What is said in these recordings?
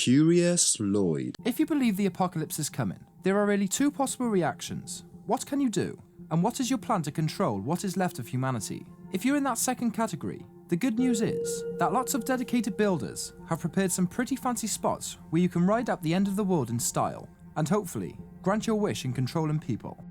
Curious Lloyd. If you believe the apocalypse is coming, there are really two possible reactions. What can you do? And what is your plan to control what is left of humanity? If you're in that second category, the good news is that lots of dedicated builders have prepared some pretty fancy spots where you can ride out the end of the world in style, and hopefully grant your wish in controlling people.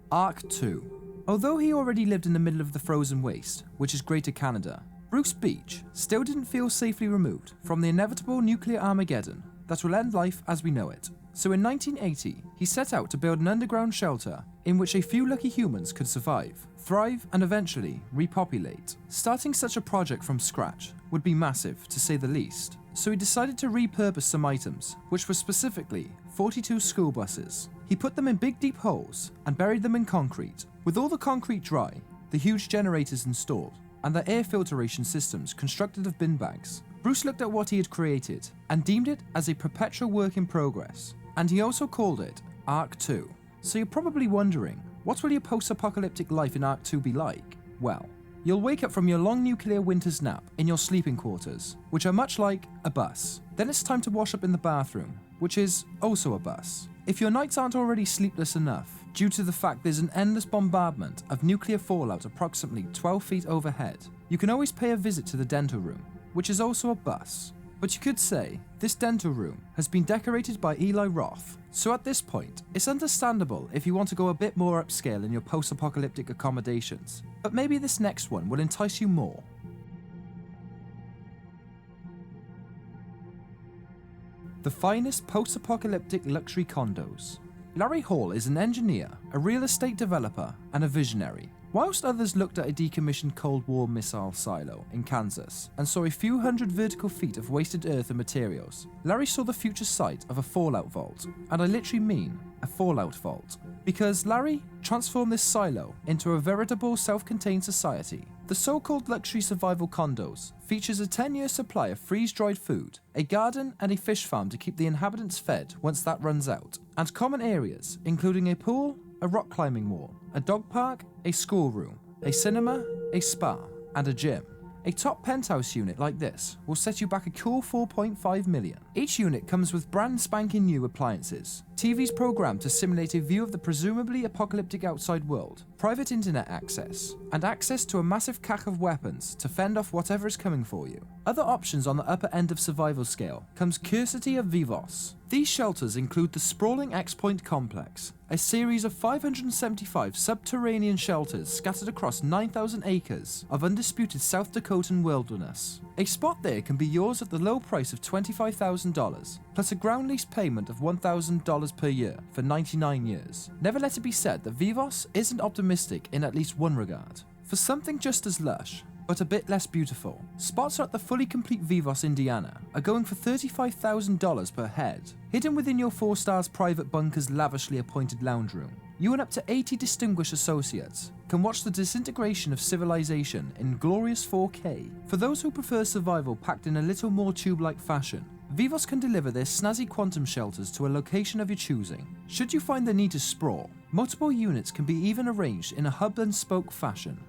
Arc 2. Although he already lived in the middle of the frozen waste, which is Greater Canada, Bruce Beach still didn't feel safely removed from the inevitable nuclear Armageddon that will end life as we know it. So in 1980, he set out to build an underground shelter in which a few lucky humans could survive, thrive, and eventually repopulate. Starting such a project from scratch would be massive, to say the least, so he decided to repurpose some items, which were specifically 42 school buses. He put them in big deep holes and buried them in concrete. With all the concrete dry, the huge generators installed, and the air filtration systems constructed of bin bags, Bruce looked at what he had created and deemed it as a perpetual work in progress, and he also called it Arc 2. So you're probably wondering, what will your post-apocalyptic life in Arc 2 be like? Well, you'll wake up from your long nuclear winter's nap in your sleeping quarters, which are much like a bus. Then it's time to wash up in the bathroom, which is also a bus. If your nights aren't already sleepless enough, due to the fact there's an endless bombardment of nuclear fallout approximately 12 feet overhead, you can always pay a visit to the dental room, which is also a bus. But you could say this dental room has been decorated by Eli Roth, so at this point, it's understandable if you want to go a bit more upscale in your post-apocalyptic accommodations, but maybe this next one will entice you more. The finest post-apocalyptic luxury condos. Larry Hall is an engineer, a real estate developer, and a visionary. Whilst others looked at a decommissioned Cold War missile silo in Kansas and saw a few hundred vertical feet of wasted earth and materials, Larry saw the future site of a fallout vault, and I literally mean a fallout vault, because Larry transformed this silo into a veritable self-contained society. The so-called luxury survival condos features a 10-year supply of freeze-dried food, a garden and a fish farm to keep the inhabitants fed once that runs out, and common areas including a pool, a rock climbing wall, a dog park, a schoolroom, a cinema, a spa, and a gym. A top penthouse unit like this will set you back a cool 4.5 million. Each unit comes with brand spanking new appliances, TVs programmed to simulate a view of the presumably apocalyptic outside world, private internet access, and access to a massive cache of weapons to fend off whatever is coming for you. Other options on the upper end of survival scale comes Curiosity of Vivos. These shelters include the sprawling X-Point complex, a series of 575 subterranean shelters scattered across 9,000 acres of undisputed South Dakotan wilderness. A spot there can be yours at the low price of $25,000, plus a ground lease payment of $1,000 per year for 99 years. Never let it be said that Vivos isn't optimistic in at least one regard. For something just as lush, but a bit less beautiful, spots at the fully complete Vivos, Indiana are going for $35,000 per head. Hidden within your 4 stars private bunker's lavishly appointed lounge room, you and up to 80 distinguished associates can watch the disintegration of civilization in glorious 4K. For those who prefer survival packed in a little more tube-like fashion, Vivos can deliver their snazzy quantum shelters to a location of your choosing. Should you find the need to sprawl, multiple units can be even arranged in a hub-and-spoke fashion.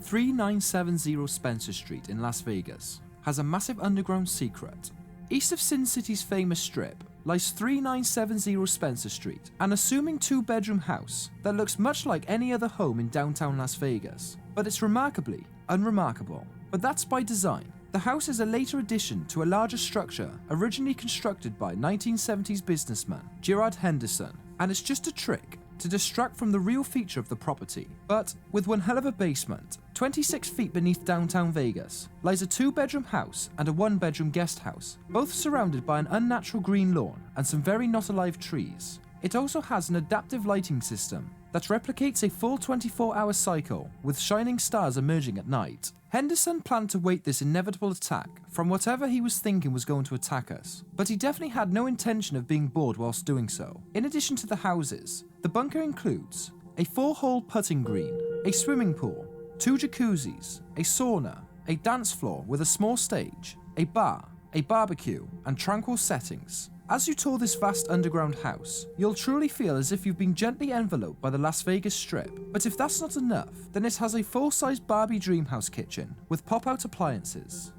$3970 Spencer Street in Las Vegas has a massive underground secret. East of Sin City's famous strip lies 3970 Spencer Street, an assuming 2-bedroom house that looks much like any other home in downtown Las Vegas, but it's remarkably unremarkable. But that's by design. The house is a later addition to a larger structure originally constructed by 1970s businessman Gerard Henderson, and it's just a trick to distract from the real feature of the property. But with one hell of a basement, 26 feet beneath downtown Vegas, lies a 2-bedroom house and a 1-bedroom guest house, both surrounded by an unnatural green lawn and some very not alive trees. It also has an adaptive lighting system that replicates a full 24-hour cycle, with shining stars emerging at night. Henderson planned to wait this inevitable attack from whatever he was thinking was going to attack us, but he definitely had no intention of being bored whilst doing so. In addition to the houses, the bunker includes a 4-hole putting green, a swimming pool, 2 jacuzzis, a sauna, a dance floor with a small stage, a bar, a barbecue, and tranquil settings. As you tour this vast underground house, you'll truly feel as if you've been gently enveloped by the Las Vegas Strip. But if that's not enough, then it has a full-size Barbie Dreamhouse kitchen with pop-out appliances.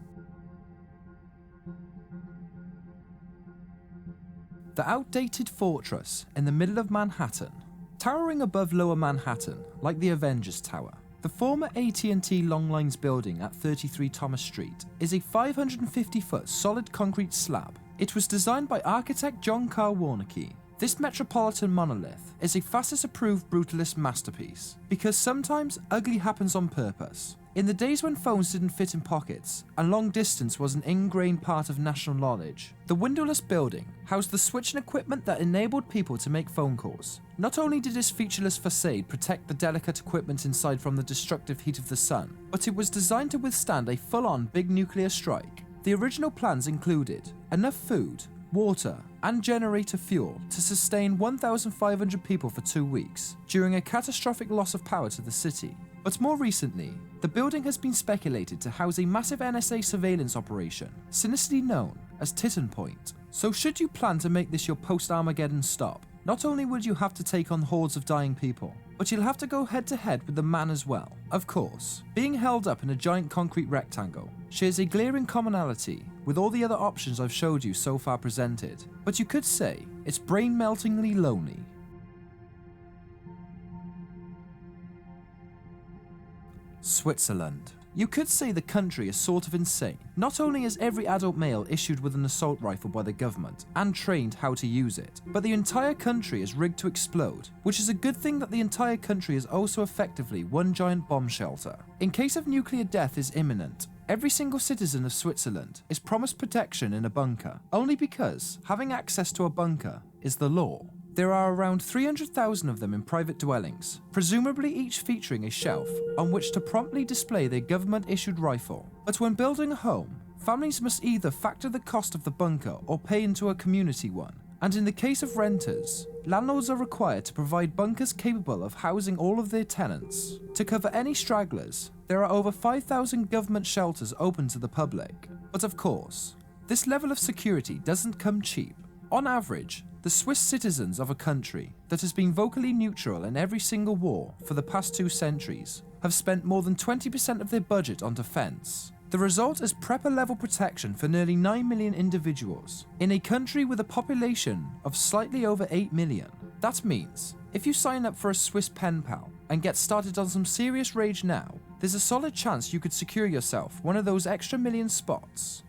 The outdated fortress in the middle of Manhattan, towering above Lower Manhattan like the Avengers Tower. The former AT&T Longlines building at 33 Thomas Street is a 550-foot solid concrete slab. It was designed by architect John Carl Warnke. This metropolitan monolith is a FASIS-approved brutalist masterpiece, because sometimes ugly happens on purpose. In the days when phones didn't fit in pockets and long distance was an ingrained part of national knowledge, the windowless building housed the switching equipment that enabled people to make phone calls. Not only did its featureless facade protect the delicate equipment inside from the destructive heat of the sun, but it was designed to withstand a full-on big nuclear strike. The original plans included enough food, water, and generator fuel to sustain 1,500 people for 2 weeks during a catastrophic loss of power to the city. But more recently, the building has been speculated to house a massive NSA surveillance operation, sinisterly known as Titan Point. So should you plan to make this your post-Armageddon stop, not only would you have to take on hordes of dying people, but you'll have to go head-to-head with the man as well. Of course, being held up in a giant concrete rectangle shares a glaring commonality with all the other options I've showed you so far presented, but you could say it's brain-meltingly lonely. Switzerland. You could say the country is sort of insane. Not only is every adult male issued with an assault rifle by the government and trained how to use it, but the entire country is rigged to explode, which is a good thing that the entire country is also effectively one giant bomb shelter. In case of nuclear death is imminent, every single citizen of Switzerland is promised protection in a bunker, only because having access to a bunker is the law. There are around 300,000 of them in private dwellings, presumably each featuring a shelf on which to promptly display their government-issued rifle. But when building a home, families must either factor the cost of the bunker or pay into a community one. And in the case of renters, landlords are required to provide bunkers capable of housing all of their tenants. To cover any stragglers, there are over 5,000 government shelters open to the public. But of course, this level of security doesn't come cheap. On average, the Swiss citizens of a country that has been vocally neutral in every single war for the past 2 centuries have spent more than 20% of their budget on defense. The result is prepper-level protection for nearly 9 million individuals in a country with a population of slightly over 8 million. That means, if you sign up for a Swiss pen pal and get started on some serious rage now, there's a solid chance you could secure yourself one of those extra million spots.